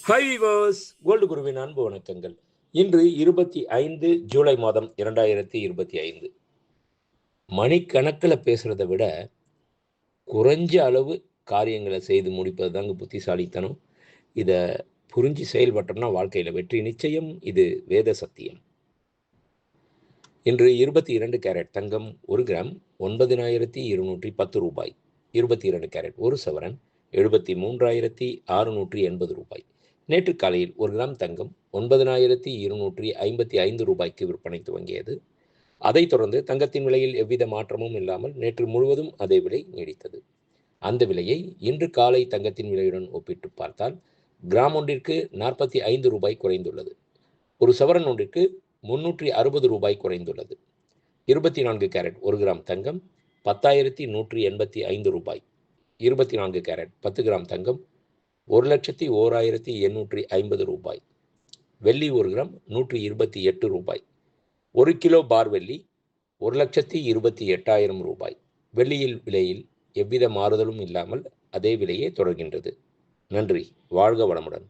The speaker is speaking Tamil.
ஹாய் வீவர்ஸ், கோல்டு குருவின் அன்பு வணக்கங்கள். இன்று 25 ஜூலை மாதம் 2025. மணிக்கணக்கில் பேசுகிறத விட குறைஞ்ச அளவு காரியங்களை செய்து முடிப்பது தாங்க புத்திசாலித்தனம். இதை புரிஞ்சு செயல்பட்டோம்னா வாழ்க்கையில் வெற்றி நிச்சயம். இது வேத சத்தியம். இன்று 22 கேரட் தங்கம் 1 கிராம் 9,210 ரூபாய். 22 கேரட் 1 சவரன் 73,680 ரூபாய். நேற்று காலையில் 1 கிராம் தங்கம் 9,255 ரூபாய்க்கு விற்பனை துவங்கியது. அதைத் தொடர்ந்து தங்கத்தின் விலையில் எவ்வித மாற்றமும் இல்லாமல் நேற்று முழுவதும் அதே விலை நீடித்தது. அந்த விலையை இன்று காலை தங்கத்தின் விலையுடன் ஒப்பிட்டு பார்த்தால் கிராம் ஒன்றிற்கு 45 ரூபாய் குறைந்துள்ளது. ஒரு சவரன் ஒன்றிற்கு 360 ரூபாய் குறைந்துள்ளது. 24 கேரட் 1 கிராம் தங்கம் 10,185 ரூபாய். 24 கேரட் 10 கிராம் தங்கம் 1,01,850 ரூபாய். வெள்ளி 1 கிராம் 128 ரூபாய். 1 கிலோ பார் வெள்ளி 1,28,000 ரூபாய். வெள்ளியில் விலையில் எவ்வித மாறுதலும் இல்லாமல் அதே விலையே தொடர்கின்றது. நன்றி. வாழ்க வளமுடன்.